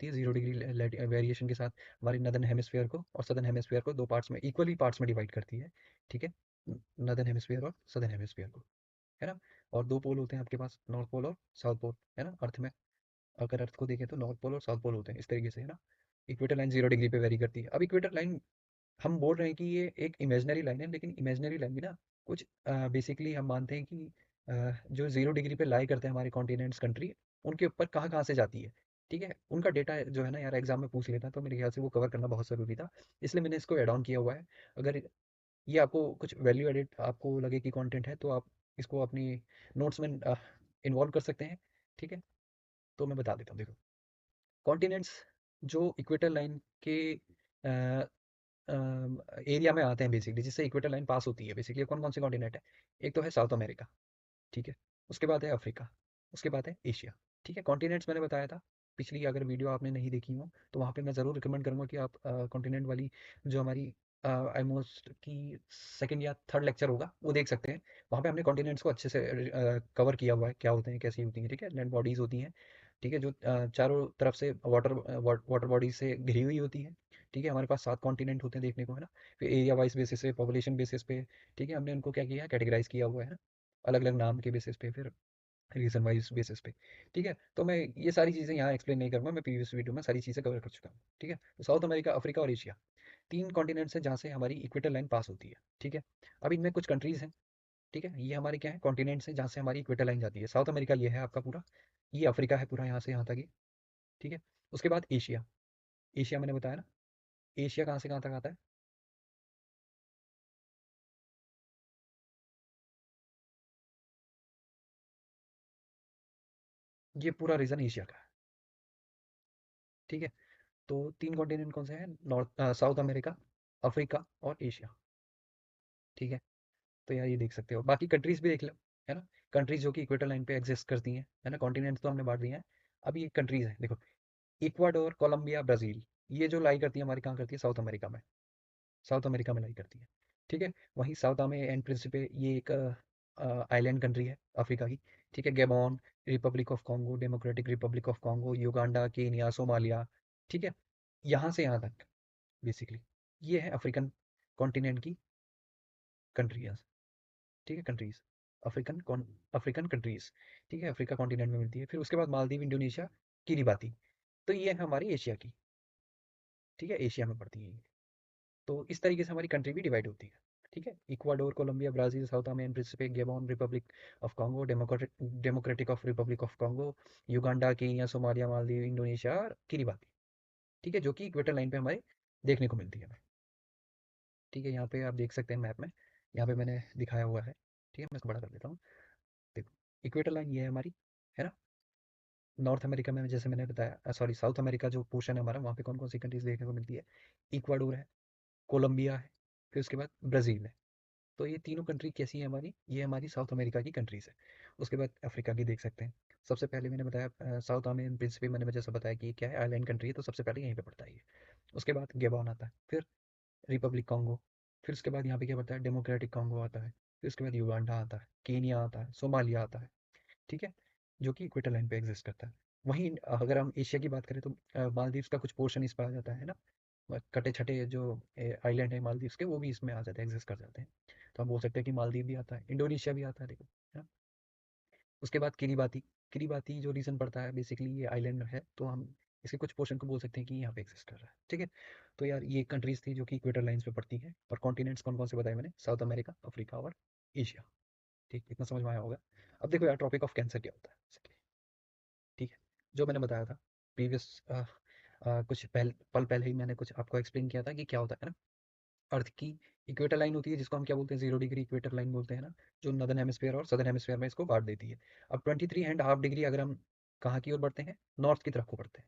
होती है 0 degree variation के साथ हमारी नदर्न हेमिस्फीयर को और सदर्न हेमिस्फीयर को दो पार्ट्स में इक्वली पार्ट्स में डिवाइड करती है, ठीक है, नदर्न हेमिस्फीयर और सदर्न हेमिस्फीयर को, है ना। और दो पोल होते हैं आपके पास, नॉर्थ पोल और साउथ पोल, है ना। अर्थ में अगर अर्थ को देखें तो नॉर्थ पोल और साउथ पोल होते हैं इस तरीके से, है ना। इक्वेटर लाइन 0 डिग्री पे वेरी करती है। अब इक्वेटर लाइन हम बोल रहे हैं कि ये एक इमेजनरी लाइन है, लेकिन इमेजनरी लाइन भी ना कुछ बेसिकली हम मानते हैं कि जो 0 डिग्री पे लाई करते हैं हमारे कॉन्टिनेंट्स कंट्री, उनके ऊपर कहाँ कहाँ से जाती है, ठीक है। उनका डेटा जो है ना यार एग्जाम में पूछ लेता, तो मेरे ख्याल से वो कवर करना बहुत ज़रूरी था, इसलिए मैंने इसको एड ऑन किया हुआ है। अगर ये आपको कुछ वैल्यू एडिट आपको लगे कि कंटेंट है, तो आप इसको अपनी नोट्स में इन्वॉल्व कर सकते हैं, ठीक है। तो मैं बता देता हूँ, देखो कॉन्टिनेंट्स जो इक्वेटर लाइन के एरिया में आते हैं बेसिकली, जिससे इक्वेटर लाइन पास होती है बेसिकली, कौन कौन से कॉन्टिनेंट है। एक तो है साउथ अमेरिका, ठीक है, उसके बाद है अफ्रीका, उसके बाद है एशिया, ठीक है। कॉन्टिनेंट्स मैंने बताया था पिछली, अगर वीडियो आपने नहीं देखी हो तो वहाँ पे मैं ज़रूर रिकमेंड करूँगा कि आप कॉन्टिनेंट वाली जो हमारी ऑलमोस्ट की सेकंड या थर्ड लेक्चर होगा वो देख सकते हैं। वहाँ पे हमने कॉन्टिनेंट्स को अच्छे से कवर किया हुआ है, क्या होते हैं, कैसी होती हैं, ठीक है। लैंड बॉडीज़ होती हैं, ठीक है, जो चारों तरफ से वाटर बॉडीज से घिरी हुई होती है, ठीक है। हमारे पास 7 कॉन्टिनेंट होते हैं देखने को, है ना। फिर एरिया वाइज बेसिस पे, पॉपुलेशन बेसिस पे, ठीक है, हमने उनको क्या किया है, कैटेगराइज किया हुआ है ना, अलग अलग नाम के बेसिस पे, फिर रीजन वाइज बेसिस पे, ठीक है। तो मैं ये सारी चीज़ें यहाँ एक्सप्लेन नहीं करूँगा, मैं प्रीवियस वीडियो में सारी चीज़ें कवर कर चुका हूँ, ठीक है। तो साउथ अमेरिका, अफ्रीका और एशिया, तीन कॉन्टिनेंट्स हैं जहाँ से हमारी इक्वेटर लाइन पास होती है, ठीक है। अब इनमें कुछ कंट्रीज़ हैं, ठीक है, ये हमारे क्या है, कॉन्टिनेंट्स हैं जहाँ से हमारी इक्वेटर लाइन जाती है। साउथ अमेरिका ये है आपका पूरा, ये अफ्रीका है पूरा यहाँ से यहाँ तक ये, ठीक है। उसके बाद एशिया, एशिया मैंने बताया ना, एशिया कहाँ से कहाँ तक आता है, ये पूरा रीजन एशिया का है, ठीक है। तो तीन कॉन्टिनेंट कौन से हैं, साउथ अमेरिका, अफ्रीका और एशिया, ठीक है। तो यार ये देख सकते हो, बाकी कंट्रीज भी देख लो, है ना। कंट्रीज जो कि इक्वेटर लाइन पे एग्जिस्ट करती हैं, है ना। कॉन्टिनेंट तो हमने बांट दिए हैं, अभी ये कंट्रीज हैं, देखो इक्वाडोर, कोलंबिया, ब्राज़ील, ये जो लाई करती है हमारी, कहाँ करती है, साउथ अमेरिका में, साउथ अमेरिका में लाई करती है, ठीक है। वहीं साउथ में एंड प्रिंसिपे ये एक आइलैंड कंट्री है अफ्रीका की, ठीक है। Gabon, Republic of Congo, democratic Republic of Congo, Uganda, Kenya, Somalia, ठीक है। यहाँ से यहाँ तक बेसिकली ये है अफ्रीकन कॉन्टिनेंट की कंट्रीज, ठीक है, कंट्रीज, अफ्रीकन कंट्रीज, ठीक है, अफ्रीका कॉन्टिनेंट में मिलती है। फिर उसके बाद मालदीव, इंडोनेशिया, किरिबाती, तो ये है हमारी एशिया की, ठीक है, एशिया में पड़ती है ये। तो इस तरीके से हमारी कंट्री भी डिवाइड होती है, ठीक है। Ecuador, Colombia, Brazil, South American Principe, Gabon, Republic of Congo, Democratic of Republic of Congo, Uganda, Kenya, Somalia, Maldives, Indonesia और किरिबाती, ठीक है, जो कि इक्वेटर लाइन पे हमारे देखने को मिलती है, ठीक है। यहाँ पे आप देख सकते हैं मैप में, यहाँ पे मैंने दिखाया हुआ है, ठीक है। मैं इसको बड़ा कर देता हूँ, देखो इक्वेटर लाइन ये है हमारी, है ना। नॉर्थ अमेरिका में जैसे मैंने बताया, सॉरी साउथ अमेरिका जो पोर्शन है हमारा, वहाँ पे कौन कौन सी कंट्रीज देखने को मिलती है, इक्वाडोर है, कोलंबिया है, फिर उसके बाद ब्राज़ील है। तो ये तीनों कंट्री कैसी है हमारी, ये हमारी साउथ अमेरिका की कंट्रीज है। उसके बाद अफ्रीका की देख सकते हैं, सबसे पहले मैंने बताया साउथ अमेरिकन प्रिंसिपल, मैंने जैसा बताया कि ये क्या है, आइलैंड कंट्री है, तो सबसे पहले यहीं पे पड़ता है ये। उसके बाद गेबॉन आता है, फिर रिपब्लिक कॉन्गो, फिर उसके बाद यहाँ पे क्या पड़ता है, डेमोक्रेटिक कॉन्गो आता है, फिर उसके बाद युगांडा आता है, केनिया आता है, सोमालिया आता है, ठीक है, जो कि इक्वेटर लाइन पे एग्जिस्ट करता है। वहीं अगर हम एशिया की बात करें तो मालदीव्स का कुछ पोर्शन इस पर आ जाता है ना, कटे छटे जो आइलैंड है मालदीव्स के, वो भी इसमें आ जाते हैं, एग्जिस्ट कर जाते हैं। तो हम बोल सकते हैं कि मालदीव भी आता है, इंडोनेशिया भी आता है, देखो, है ना। उसके बाद किरीबाती, किरीबाती जो रीजन पड़ता है बेसिकली ये आइलैंड है, तो हम इसके कुछ पोर्शन को बोल सकते हैं कि यहाँ पे एग्जिस्ट कर रहा है, ठीक है। तो यार ये कंट्रीज थी जो कि इक्वेटर लाइंस पे पड़ती हैं, और कॉन्टिनेंट्स कौन कौन से बताए मैंने, साउथ अमेरिका, अफ्रीका और एशिया, ठीक, इतना समझ में आया होगा। अब देखो यार टॉपिक ऑफ कैंसर क्या होता है, ठीक है। जो मैंने बताया था प्रीवियस कुछ पल पहले ही मैंने कुछ आपको एक्सप्लेन किया था कि क्या होता है ना, अर्थ की इक्वेटर लाइन होती है जिसको हम क्या बोलते हैं, 0 डिग्री इक्वेटर लाइन बोलते हैं ना, जो नदर्न हेमिस्फीयर और सदर्न हेमिस्फीयर में इसको काट देती है। अब 23.5 डिग्री अगर हम कहाँ की ओर बढ़ते हैं, नॉर्थ की तरफ को बढ़ते हैं,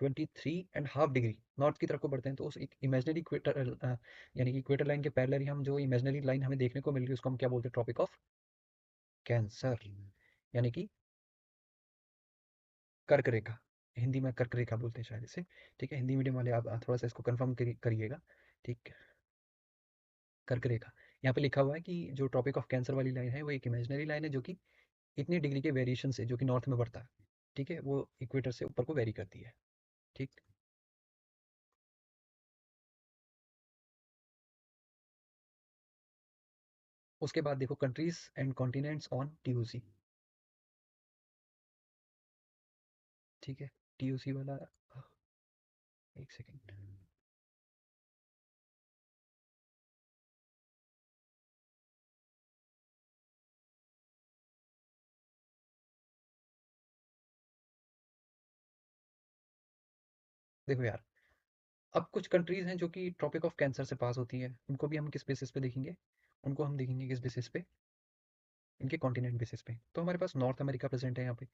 23.5 डिग्री नॉर्थ की तरफ को बढ़ते हैं, तो उस इमेजनरी इक्वेटर यानी कि इक्वेटर लाइन के पैरेलल ही हम जो इमेजनरी लाइन हमें देखने को मिल रही है उसको हम क्या बोलते हैं, ट्रॉपिक ऑफ कैंसर, यानी कि कर्क रेखा, हिंदी में कर्क रेखा बोलते हैं शायद इसे, ठीक है। हिंदी मीडियम वाले आप थोड़ा सा इसको कंफर्म करिएगा, ठीक। कर्क रेखा, यहाँ पे लिखा हुआ है कि जो ट्रॉपिक ऑफ कैंसर वाली लाइन है वो एक इमेजिनरी लाइन है, जो कि इतने डिग्री के वेरिएशन से, जो कि नॉर्थ में बढ़ता है, ठीक है, वो इक्वेटर से ऊपर को वेरी करती है, ठीक। उसके बाद देखो countries and continents on TOC. ठीक है, टीओसी वाला। एक सेकेंड। देखो यार, अब कुछ कंट्रीज हैं जो कि ट्रॉपिक ऑफ कैंसर से पास होती है, उनको भी हम किस बेसिस पे देखेंगे? उनको हम देखेंगे किस बेसिस पे? इनके कॉन्टिनेंट बेसिस पे। तो हमारे पास नॉर्थ अमेरिका प्रेजेंट है यहाँ पे,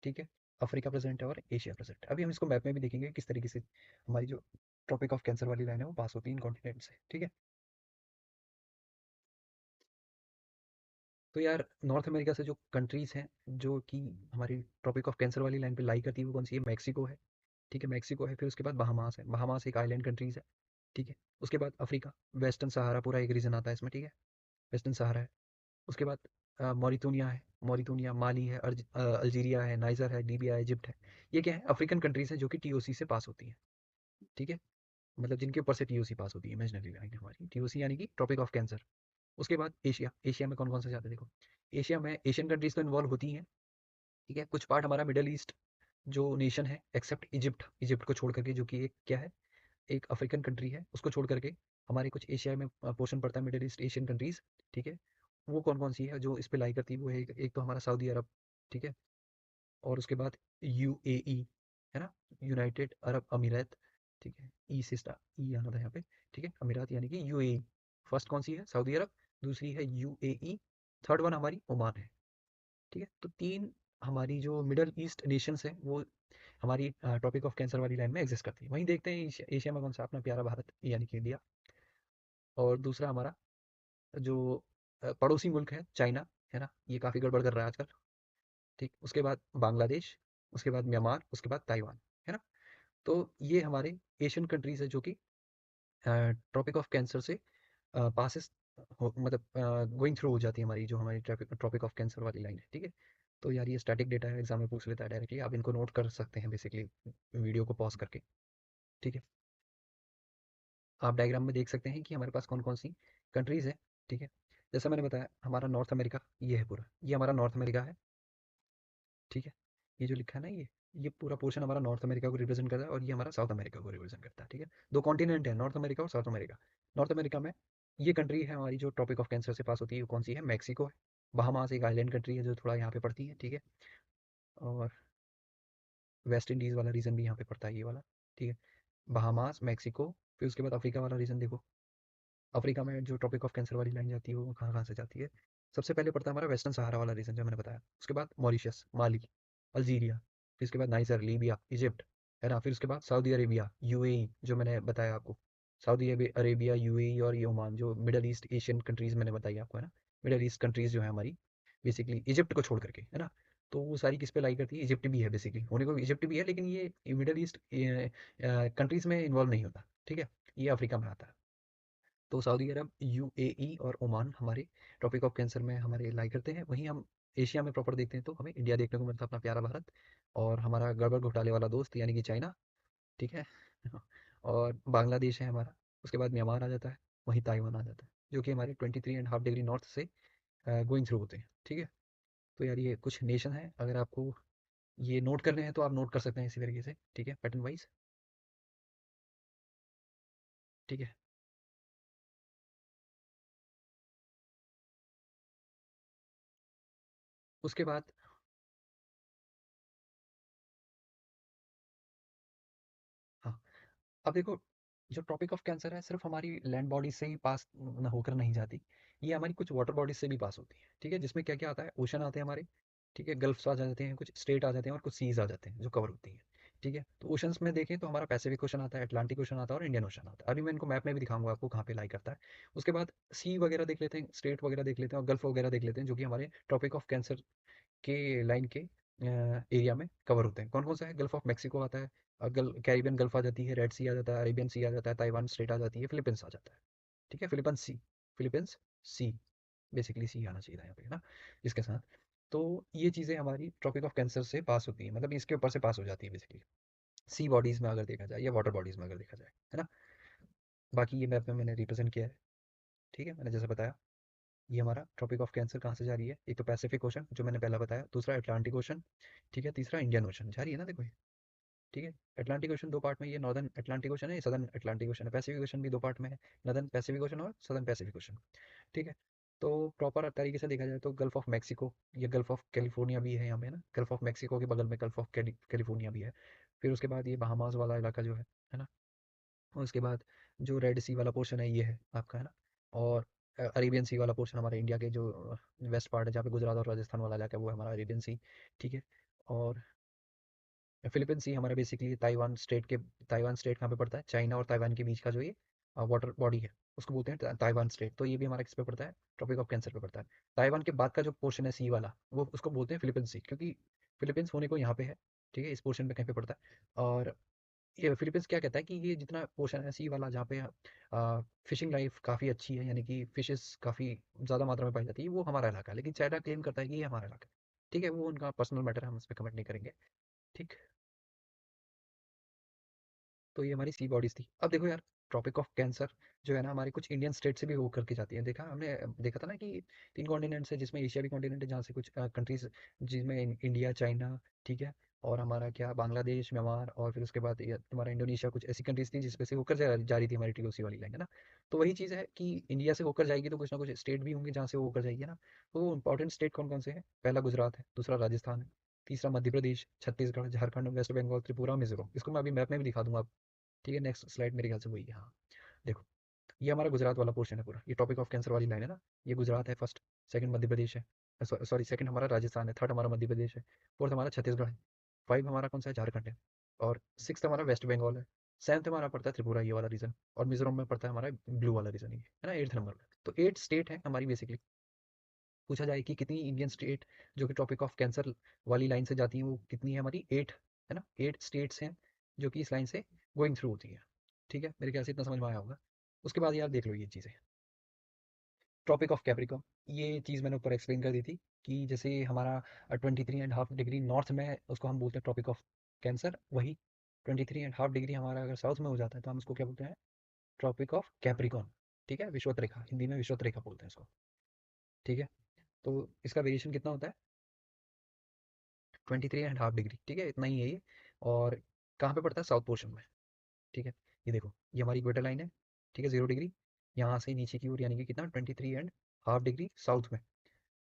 ठीक है, अफ्रीका प्रेजेंट है और एशिया प्रेजेंट है। अभी हम इसको मैप में भी देखेंगे किस तरीके से हमारी जो ट्रॉपिक ऑफ कैंसर वाली लाइन है वो पास होती है इन कॉन्टिनेंट से, ठीक है। तो यार नॉर्थ अमेरिका से जो कंट्रीज हैं जो कि हमारी ट्रॉपिक ऑफ कैंसर वाली लाइन पे लाई करती है वो कौन सी है? मैक्सिको है, ठीक है, मैक्सिको है। फिर उसके बाद बहामास है, बहामास एक आइलैंड कंट्रीज है, ठीक है। उसके बाद अफ्रीका, वेस्टर्न सहारा पूरा एक रीजन आता है इसमें, ठीक है, वेस्टर्न सहारा है। उसके बाद मॉरिटूनिया है, मॉरिटूनिया, माली है, अल्जीरिया है, नाइजर है, लीबिया है, इजिप्ट है। ये क्या है? अफ्रीकन कंट्रीज हैं जो कि टीओसी से पास होती हैं, ठीक है, मतलब जिनके ऊपर से टीओसी पास होती है, इमेजिनरी लाइन हमारी टीओसी यानी कि ट्रॉपिक ऑफ कैंसर। उसके बाद एशिया, एशिया में कौन कौन से जाते हैं देखो। एशिया में एशियन कंट्रीज तो इन्वॉल्व होती हैं, ठीक है, कुछ पार्ट हमारा मिडल ईस्ट जो नेशन है एक्सेप्ट इजिप्ट, इजिप्ट को छोड़ करके, जो कि एक क्या है, एक अफ्रीकन कंट्री है, उसको छोड़ करके हमारे कुछ एशिया में पोर्शन पड़ता है, मिडल ईस्ट एशियन कंट्रीज, ठीक है। वो कौन कौन सी है जो इस पे लाई करती है? वो है एक तो हमारा सऊदी अरब, ठीक है, और उसके बाद यूएई, है ना, यूनाइटेड अरब अमीरात, ठीक है, ई से स्टार्ट, ई आना था यहाँ पे, ठीक है, अमीरात यानी कि यूएई। फर्स्ट कौन सी है? सऊदी अरब, दूसरी है यूएई, थर्ड वन हमारी ओमान है, ठीक है। तो तीन हमारी जो मिडल ईस्ट नेशंस है वो हमारी टॉपिक ऑफ कैंसर वाली लाइन में एग्जिस्ट करती है। वहीं देखते हैं एशिया, एशिया में कौन सा? अपना प्यारा भारत यानी कि इंडिया। और दूसरा हमारा जो पड़ोसी मुल्क है चाइना, है ना, ये काफ़ी गड़बड़ कर रहा है आजकल, ठीक। उसके बाद बांग्लादेश, उसके बाद म्यांमार, उसके बाद ताइवान, है ना। तो ये हमारे एशियन कंट्रीज है जो कि ट्रॉपिक ऑफ कैंसर से पासिस मतलब गोइंग थ्रू हो जाती है हमारी, जो हमारी ट्रॉपिक ऑफ कैंसर वाली लाइन है, ठीक है। तो यार ये स्टैटिक डेटा है, एग्जाम में पूछ लेता है डायरेक्टली, आप इनको नोट कर सकते हैं बेसिकली वीडियो को पॉज करके, ठीक है। आप डायग्राम में देख सकते हैं कि हमारे पास कौन कौन सी कंट्रीज़ है, ठीक है। जैसा मैंने बताया हमारा नॉर्थ अमेरिका ये है पूरा, ये हमारा नॉर्थ अमेरिका है, ठीक है। ये जो लिखा है ना, ये पूरा पोर्शन हमारा नॉर्थ अमेरिका को रिप्रेजेंट करता है और ये हमारा साउथ अमेरिका को रिप्रेजेंट करता है, ठीक है। दो कॉन्टिनेंट है, नॉर्थ अमेरिका और साउथ अमेरिका। नॉर्थ अमेरिका में ये कंट्री है हमारी जो ट्रॉपिक ऑफ कैंसर से पास होती है, वो कौन सी है? मैक्सिको है। बहामास एक आइलैंड कंट्री है जो थोड़ा यहाँ पे पड़ती है, ठीक है। और वेस्ट इंडीज़ वाला रीजन भी यहाँ पे पड़ता है, ये वाला, ठीक है। बहामास, मैक्सिको, फिर उसके बाद अफ्रीका वाला रीजन देखो। अफ्रीका में जो ट्रॉपिक ऑफ कैंसर वाली लाइन जाती है वो कहाँ कहाँ से जाती है? सबसे पहले पड़ता है हमारा वेस्टर्न सहारा वाला रीजन जो मैंने बताया, उसके बाद मॉरिशस, माली, अल्जीरिया, फिर उसके बाद नाइजर, लीबिया, इजिप्ट, है ना, फिर उसके बाद सऊदी अरेबिया, यूएई जो मैंने बताया आपको, सऊदी अरेबिया, यूएई और ये ओमान, जो मिडल ईस्ट एशियन कंट्रीज मैंने बताई आपको, है ना, मिडल ईस्ट कंट्रीज जो है हमारी, बेसिकली इजिप्ट को छोड़ करके, है ना। तो वो सारी किस पे लाई करती है? इजिप्ट भी है बेसिकली, होने को इजिप्ट भी है, लेकिन ये मिडल ईस्ट कंट्रीज में इन्वॉल्व नहीं होता, ठीक है, ये अफ्रीका में आता है। तो सऊदी अरब, यूएई और ओमान हमारे टॉपिक ऑफ कैंसर में हमारे लाई करते हैं। वहीं हम एशिया में प्रॉपर देखते हैं तो हमें इंडिया देखने को मिलता है, अपना प्यारा भारत, और हमारा गड़बड़ घोटाले वाला दोस्त यानी कि चाइना, ठीक है। और बांग्लादेश है हमारा, उसके बाद म्यांमार आ जाता है, वहीं ताइवान आ जाता है, जो कि हमारे 23.5 डिग्री नॉर्थ से गोइंग थ्रू होते हैं, ठीक है। तो यार ये कुछ नेशन है, अगर आपको ये नोट करने हैं तो आप नोट कर सकते हैं इसी तरीके से, ठीक है, पैटर्न वाइज, ठीक है। उसके बाद हाँ, अब देखो, जो ट्रॉपिक ऑफ कैंसर है सिर्फ हमारी लैंड बॉडी से ही पास न होकर नहीं जाती, ये हमारी कुछ वाटर बॉडीज से भी पास होती है, ठीक है, जिसमें क्या क्या आता है? ओशन आते हैं हमारे, ठीक है, गल्फ्स आ जाते हैं, कुछ स्टेट आ जाते हैं और कुछ सीज आ जाते हैं जो कवर होती हैं, ठीक है। तो ओशंस में देखें तो हमारा पैसिफिक ओशन आता है, अटलांटिक ओशन आता है और इंडियन ओशन आता है। अभी मैं इनको मैप में भी दिखाऊंगा आपको कहाँ पे लाई करता है। उसके बाद सी वगैरह देख लेते हैं, स्टेट वगैरह देख लेते हैं और गल्फ वगैरह देख लेते हैं, जो कि हमारे ट्रॉपिक ऑफ कैंसर के लाइन के एरिया में कवर होते हैं। कौन कौन सा है? गल्फ ऑफ मैक्सिको आता है, कैरिबियन गल्फ आ जाती है, रेड सी आ जाता है, अरेबियन सी आ जाता है, ताइवान स्ट्रेट आ जाती है, फिलीपींस आ जाता है, ठीक है, फिलीपींस सी, फिलीपींस सी, बेसिकली सी आना चाहिए था यहाँ पे, है ना, इसके साथ। तो ये चीज़ें हमारी ट्रॉपिक ऑफ कैंसर से पास होती हैं, मतलब इसके ऊपर से पास हो जाती है बेसिकली, सी बॉडीज़ में अगर देखा जाए या वाटर बॉडीज़ में अगर देखा जाए, है ना? बाकी ये मैप में मैंने रिप्रेजेंट किया है, ठीक है? मैंने जैसे बताया, ये हमारा ट्रॉपिक ऑफ कैंसर कहाँ से जा रही है? एक तो पैसिफिक ओशन जो मैंने पहला बताया, दूसरा अटलांटिक ओशन, ठीक है? तीसरा इंडियन ओशन जा रही है ना, देखो ये, ठीक है? अटलांटिक ओशन 2 पार्ट में, ये नॉर्दर्न अटलांटिक ओशन है, ये सदर्न अटलांटिक ओशन है। पैसिफिक ओशन भी 2 पार्ट में है, नॉर्दर्न पैसिफिक ओशन और सदर्न पैसिफिक ओशन, ठीक है? तो प्रॉपर तरीके से देखा जाए तो गल्फ ऑफ मैक्सिको, ये गल्फ ऑफ कैलिफोर्निया भी है यहाँ पे, है ना? गल्फ ऑफ मैक्सिको के बगल में गल्फ ऑफ कैलिफोर्निया भी है। फिर उसके बाद ये बहामास वाला इलाका जो है ना? और उसके बाद जो रेड सी वाला पोर्शन है ये है आपका, है ना? और अरेबियन सी वाला पोर्शन हमारे इंडिया के जो वेस्ट पार्ट है जहाँ पे गुजरात और राजस्थान वाला इलाका है वो है हमारा अरेबियन सी, ठीक है? और फिलीपींस सी हमारा बेसिकली ताइवान स्टेट कहाँ पे पड़ता है? चाइना और ताइवान के बीच का जो ये वाटर बॉडी है उसको बोलते हैं ताइवान स्टेट। तो ये भी हमारा किस पे पड़ता है? ट्रॉपिक ऑफ कैंसर पे पड़ता है। ताइवान के बाद का जो पोर्शन है सी वाला वो उसको बोलते हैं फिलीपींस सी, क्योंकि फिलीपींस होने को यहाँ पे है, ठीक है? इस पोर्शन पे कहीं पे पड़ता है। और ये फिलीपींस क्या कहता है कि ये जितना पोर्शन है सी वाला जहाँ पे फिशिंग लाइफ काफ़ी अच्छी है, यानी कि फिशेस काफ़ी ज़्यादा मात्रा में पाई जाती है, वो हमारा इलाका है। लेकिन चाइना क्लेम करता है कि ये हमारा इलाका है, ठीक है? वो उनका पर्सनल मैटर है, हम उस पर कमेंट नहीं करेंगे, ठीक। तो ये हमारी सी बॉडीज़ थी। अब देखो यार, ट्रॉपिक ऑफ कैंसर जो है ना हमारे कुछ इंडियन स्टेट से भी होकर के जाती है। देखा हमने, देखा था ना कि 3 कॉन्टिनेंट्स है जिसमें एशिया भी कॉन्टिनेंट है, जहाँ से कुछ कंट्रीज़ जिसमें इंडिया, चाइना, ठीक है? और हमारा क्या बांग्लादेश, म्यांमार और फिर उसके बाद ये तुम्हारा इंडोनेशिया, कुछ ऐसी कंट्रीज़ थी जिसपे से होकर जा रही थी हमारी टीओसी वाली लाइन, है ना? तो वही चीज़ है कि इंडिया से होकर जाएगी तो कुछ ना कुछ स्टेट भी होंगे जहाँ से वो होकर जाएगी, है ना? तो इंपॉर्टेंट स्टेट कौन-कौन से हैं? पहला गुजरात है, दूसरा राजस्थान है, तीसरा मध्य प्रदेश, छत्तीसगढ़, झारखंड, वेस्ट बंगाल, त्रिपुरा, मिज़ोरम। इसको मैं अभी मैप में भी दिखा दूँगा, ठीक है? नेक्स्ट स्लाइड मेरे ख्याल से वही है, हाँ। देखो, ये हमारा गुजरात वाला पोर्शन है पूरा, ये टॉपिक ऑफ कैंसर वाली लाइन है ना, ये गुजरात है फर्स्ट, सेकंड मध्य प्रदेश है, सॉरी सेकंड हमारा राजस्थान है, थर्ड हमारा मध्य प्रदेश है, फोर्थ हमारा छत्तीसगढ़ है, 5 हमारा कौन सा है? झारखंड है, और सिक्स्थ हमारा वेस्ट बंगाल है, सेवंथ हमारा पड़ता है त्रिपुरा, ये वाला रीजन, और मिजोरम में पड़ता है हमारा ब्लू वाला रीजन, ये है ना, 8th नंबर पे। तो 8 स्टेट है हमारी बेसिकली। पूछा जाए कि कितनी इंडियन स्टेट जो कि ट्रॉपिक ऑफ कैंसर वाली लाइन से जाती हैं, वो कितनी है? हमारी 8, है ना? 8 स्टेट्स हैं जो कि इस लाइन से गोइंग थ्रू होती है, ठीक है? मेरे ख्याल से इतना समझ में आया होगा। उसके बाद यार देख लो ये चीज़ें, ट्रॉपिक ऑफ कैप्रिकॉर्न, ये चीज़ मैंने ऊपर एक्सप्लेन कर दी थी कि जैसे हमारा 23.5 डिग्री नॉर्थ में उसको हम बोलते हैं ट्रॉपिक ऑफ कैंसर, वही 23.5 डिग्री हमारा अगर साउथ में हो जाता है तो हम उसको क्या बोलते हैं? ट्रॉपिक ऑफ कैप्रिकॉर्न, ठीक है? विषुवत रेखा, हिंदी में विषुवत रेखा बोलते हैं इसको, ठीक है? तो इसका वेरिएशन कितना होता है? 23.5 डिग्री, ठीक है? इतना ही है ये। और कहाँ पे पड़ता है? साउथ पोर्शन में, ठीक है? ये देखो, ये हमारी इक्वेटर लाइन है, ठीक है? 0 डिग्री, यहाँ से नीचे की ओर यानी कि कितना? 23.5 डिग्री साउथ में,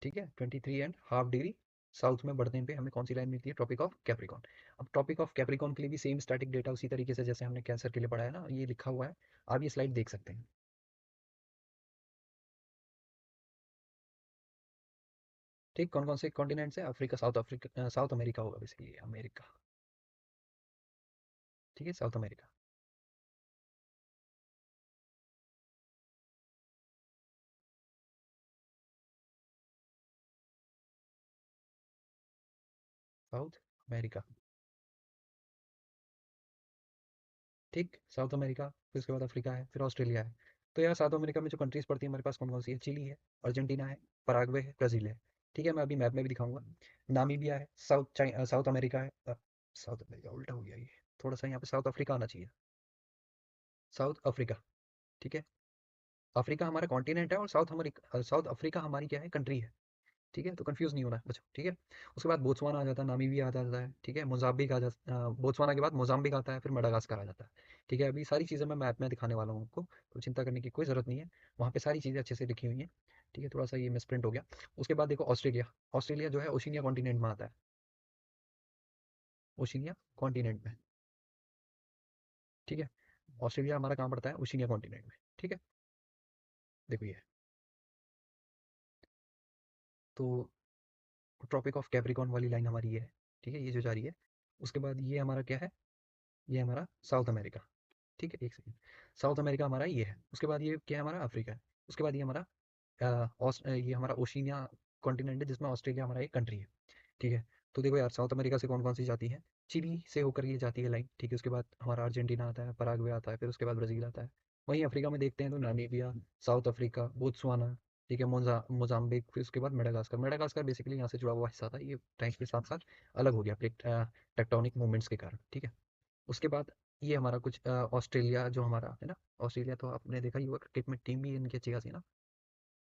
ठीक है? 23.5 डिग्री साउथ में बढ़ने पे हमें कौन सी लाइन मिलती है? Tropic of Capricorn. अब ट्रॉपिक ऑफ कैप्रिकॉर्न के लिए भी सेम स्टैटिक डेटा उसी तरीके से जैसे हमने कैंसर के लिए पढ़ा है ना, ये लिखा हुआ है, आप ये स्लाइड देख सकते हैं, ठीक? कौन कौन से कॉन्टिनेंट से? अफ्रीका, साउथ अमेरिका होगा बेसिकली, अमेरिका, ठीक है? साउथ अमेरिका, साउथ अमेरिका, ठीक? साउथ अमेरिका, फिर उसके बाद अफ्रीका है, फिर ऑस्ट्रेलिया है। तो यार साउथ अमेरिका में जो कंट्रीज पड़ती है हमारे पास कौन कौन सी है? चिली है, अर्जेंटीना है, पराग्वे है, ब्राज़ील है, ठीक है? मैं अभी मैप में भी दिखाऊंगा। नामीबिया है, साउथ अमेरिका है, साउथ अमेरिका उल्टा हो गया ये, थोड़ा सा यहाँ पे साउथ अफ्रीका आना चाहिए, साउथ अफ्रीका, ठीक है? अफ्रीका हमारा कॉन्टिनेंट है और साउथ अफ्रीका हमारी क्या है? कंट्री है, ठीक है? तो कंफ्यूज नहीं होना है बच्चों, ठीक है? उसके बाद बोत्सवाना आ जाता है, नामीबिया आ जाता है, ठीक है? मोजाम्बिक आ जाता है, बोत्सवाना के बाद मोजाम्बिक आता है, फिर मडागास्कर आ जाता है, ठीक है? अभी सारी चीज़ें मैं मैप में दिखाने वाला हूँ आपको, तो चिंता करने की कोई ज़रूरत नहीं है, वहाँ पे सारी चीज़ें अच्छे से लिखी हुई हैं, ठीक है? थोड़ा सा ये मिसप्रिंट हो गया। उसके बाद देखो ऑस्ट्रेलिया, ऑस्ट्रेलिया जो है ओशिनिया कॉन्टिनेंट में आता है, ओशिनिया कॉन्टिनेंट में, ठीक है? ऑस्ट्रेलिया हमारा कहाँ पड़ता है? ओशिनिया कॉन्टिनेंट में, ठीक है? देखो ये, तो ट्रॉपिक ऑफ कैप्रिकॉर्न वाली लाइन हमारी ये है, ठीक है? ये जो जा रही है, उसके बाद ये हमारा क्या है? ये हमारा साउथ अमेरिका, ठीक है? एक सेकंड, साउथ अमेरिका हमारा ये है, उसके बाद ये क्या है? हमारा अफ्रीका है, उसके बाद ये हमारा ये हमारा ओशिनिया कॉन्टिनेंट है जिसमें ऑस्ट्रेलिया हमारा एक कंट्री है, ठीक है? तो देखो यार साउथ अमेरिका से कौन कौन सी जाती है? चिली से होकर ये जाती है लाइन, ठीक है? उसके बाद हमारा अर्जेंटीना आता है, पराग्वे आता है, फिर उसके बाद ब्राज़ील आता है। वहीं अफ्रीका में देखते हैं तो नामीबिया, साउथ अफ्रीका, बोत्सवाना, ठीक है? मोजाम्बिक, फिर उसके बाद मेडागास्कर। मेडागास्कर बेसिकली यहाँ से जुड़ा हुआ हिस्सा था, ये टाइम के साथ साथ अलग हो गया टेक्टोनिक मूवमेंट्स के कारण, ठीक है? उसके बाद ये हमारा कुछ ऑस्ट्रेलिया जो हमारा है ना, ऑस्ट्रेलिया तो आपने देखा ही होगा, क्रिकेट में टीम भी इनकी अच्छी खासी है ना,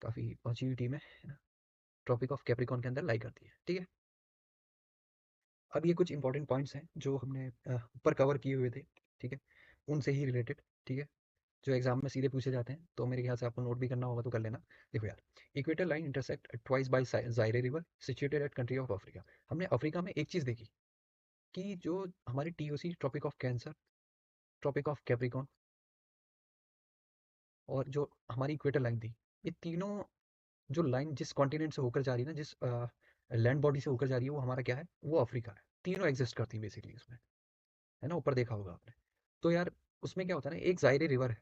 काफ़ी पहुंची हुई टीम है ना, ट्रॉपिक ऑफ कैप्रिकॉर्न के अंदर लाई करती है, ठीक है। अब ये कुछ इंपॉर्टेंट पॉइंट्स हैं जो हमने ऊपर कवर किए हुए थे, ठीक है, उनसे ही रिलेटेड, ठीक है, जो एग्जाम में सीधे पूछे जाते हैं, तो मेरे ख्याल से आपको नोट भी करना होगा तो कर लेना। देखो यार, equator line intersect twice by Zaire river situated at country of Africa. हमने अफ्रीका में एक चीज़ देखी कि जो हमारी TOC tropic of cancer, tropic of Capricorn और जो हमारी इक्वेटर लाइन थी, ये तीनों जो लाइन जिस कॉन्टिनेंट से होकर जा रही है ना, जिस लैंड बॉडी से होकर जा रही है, वो हमारा क्या है, वो अफ्रीका है। तीनों एग्जिस्ट करती है बेसिकली उसमें, है ना, ऊपर देखा होगा आपने। तो यार उसमें क्या होता है ना, एक जायरे रिवर है,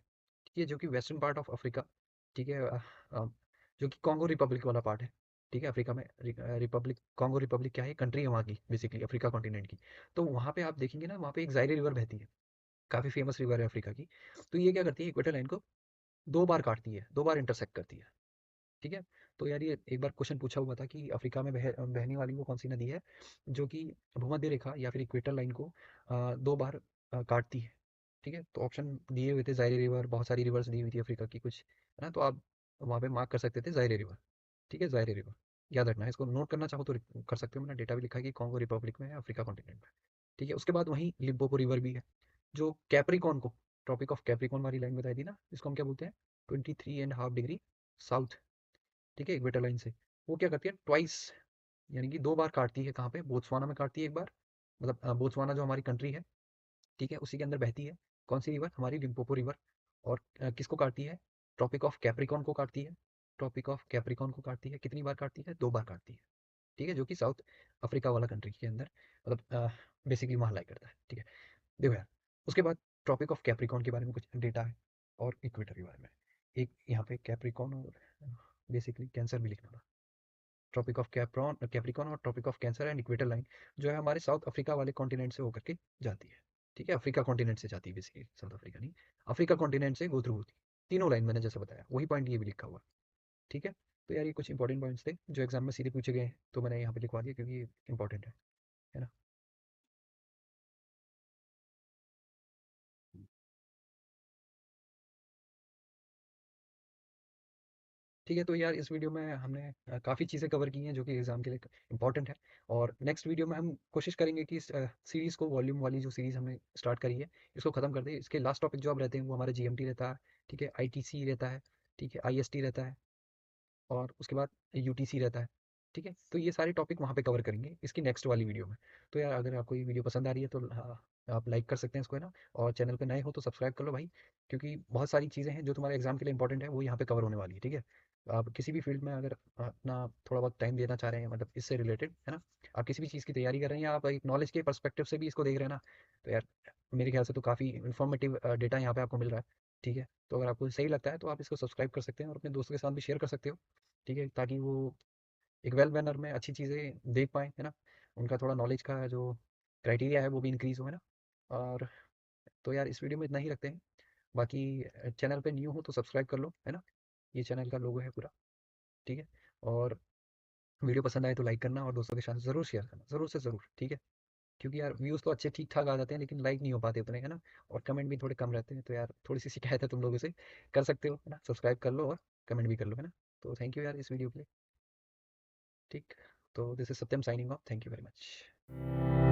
ठीक है, जो कि वेस्टर्न पार्ट ऑफ अफ्रीका, ठीक है, जो कि कॉन्गो रिपब्लिक वाला पार्ट है, ठीक है, अफ्रीका में रिपब्लिक, कॉन्गो रिपब्लिक क्या है, कंट्री है वहाँ की बेसिकली, अफ्रीका कॉन्टिनेंट की। तो वहाँ पे आप देखेंगे ना, वहाँ पे एक जायरे रिवर बहती है, काफ़ी फेमस रिवर है अफ्रीका की। तो ये क्या करती है, इक्वेटर लाइन को 2 बार काटती है, 2 बार इंटरसेक्ट करती है, ठीक है। तो यार ये एक बार क्वेश्चन पूछा हुआ था कि अफ्रीका में बहने वाली वो कौन सी नदी है जो कि भूमध्य रेखा या फिर इक्वेटर लाइन को 2 बार काटती है, ठीक है। तो ऑप्शन दिए हुए थे जायरे रिवर, बहुत सारी रिवर्स दी हुई थी अफ्रीका की कुछ, है ना, तो आप वहाँ पे मार्क कर सकते थे जायरे रिवर, ठीक है, जायरे रिवर याद रखना है, इसको नोट करना चाहो तो कर सकते हो, मैंने डेटा भी लिखा है कि कॉन्गो रिपब्लिक में है, अफ्रीका कॉन्टिनेंट में, ठीक है। उसके बाद वहीं लिम्पोपो रिवर भी है, जो कैप्रिकॉन को, ट्रॉपिक ऑफ कैप्रिकॉन वाली लाइन बताई थी ना, इसको हम क्या बोलते हैं, 23.5 डिग्री साउथ, ठीक है, इक्वेटर लाइन से। वो क्या करती है, ट्वाइस, यानी कि 2 बार काटती है, कहाँ पे, बोत्सवाना में काटती है एक बार, मतलब बोत्सवाना जो हमारी कंट्री है, ठीक है, उसी के अंदर बहती है कौन सी रिवर, हमारी लिम्पोपो रिवर। और किसको काटती है, ट्रॉपिक ऑफ कैप्रिकॉन को काटती है, ट्रॉपिक ऑफ कैप्रिकॉन को काटती है, कितनी बार काटती है, 2 बार काटती है, ठीक है, जो कि साउथ अफ्रीका वाला कंट्री के अंदर, मतलब बेसिकली वहाँ लाई करता है, ठीक है। देखो यार, उसके बाद ट्रॉपिक ऑफ कैप्रिकॉन के बारे में कुछ डेटा है, और इक्वेटर के बारे में, एक यहाँ पे कैप्रिकॉन और बेसिकली कैंसर भी लिखना था। ट्रॉपिक ऑफ कैप्रॉन कैप्रिकॉन और tropic of cancer and equator line जो है हमारे साउथ अफ्रीका वाले कॉन्टिनेंट से होकर के जाती है, ठीक है, अफ्रीका कॉन्टिनेंट से जाती है बेसिकली, साउथ अफ्रीका नहीं, अफ्रीका कॉन्टिनेंट से गो थ्रू होती है। तीनों लाइन मैंने जैसे बताया, वही पॉइंट ये भी लिखा हुआ, ठीक है। तो यार ये कुछ इंपॉर्टेंट पॉइंट्स थे जो एग्जाम में सीधे पूछे गए हैं, तो मैंने यहाँ पे लिखवा दिया क्योंकि ये इंपॉर्टेंट है ना। ठीक है, तो यार इस वीडियो में हमने काफ़ी चीज़ें कवर की हैं जो कि एग्ज़ाम के लिए इंपॉर्टेंट है, और नेक्स्ट वीडियो में हम कोशिश करेंगे कि इस सीरीज़ को, वॉल्यूम वाली जो सीरीज़ हमने स्टार्ट करी है, इसको ख़त्म कर दें। इसके लास्ट टॉपिक जो अब रहते हैं वो हमारे जीएमटी रहता है, ठीक है, आईटीसी रहता है, ठीक है, आईएसटी रहता है, और उसके बाद यूटीसी रहता है, ठीक है। तो ये सारे टॉपिक वहाँ पे कवर करेंगे इसकी नेक्स्ट वाली वीडियो में। तो यार अगर आपको ये वीडियो पसंद आ रही है तो हाँ, आप लाइक कर सकते हैं इसको, है ना, और चैनल पे नए हो तो सब्सक्राइब कर लो भाई, क्योंकि बहुत सारी चीज़ें हैं जो तुम्हारे एग्जाम के लिए इंपॉर्टेंट है, वो यहाँ पे कवर होने वाली है, ठीक है। आप किसी भी फील्ड में अगर अपना थोड़ा बहुत टाइम देना चाह रहे हैं, मतलब इससे रिलेटेड, है ना, आप किसी भी चीज़ की तैयारी कर रहे हैं या आप एक नॉलेज के पर्सपेक्टिव से भी इसको देख रहे हैं ना, तो यार मेरे ख्याल से तो काफ़ी इन्फॉर्मेटिव डेटा यहाँ पे आपको मिल रहा है, ठीक है। तो अगर आपको सही लगता है तो आप इसको सब्सक्राइब कर सकते हैं और अपने दोस्तों के साथ भी शेयर कर सकते हो, ठीक है, ताकि वो एक वेल मैनर में अच्छी चीज़ें देख पाएँ, है ना, उनका थोड़ा नॉलेज का जो क्राइटेरिया है वो भी इंक्रीज़ हो, है ना। और तो यार इस वीडियो में इतना ही रखते हैं, बाकी चैनल पे न्यू हो तो सब्सक्राइब कर लो, है ना, ये चैनल का लोगो है पूरा, ठीक है। और वीडियो पसंद आए तो लाइक करना और दोस्तों के साथ ज़रूर शेयर करना, ज़रूर से ज़रूर, ठीक है। क्योंकि यार व्यूज़ तो अच्छे ठीक-ठाक आ जाते हैं लेकिन लाइक नहीं हो पाते उतने, है ना, और कमेंट भी थोड़े कम रहते हैं, तो यार थोड़ी-सी शिकायत है तुम लोगों से, कर सकते हो, है ना, सब्सक्राइब कर लो और कमेंट भी कर लो, है ना। तो थैंक यू यार इस वीडियो के लिए, ठीक। तो this is Satyam signing off, thank you very much.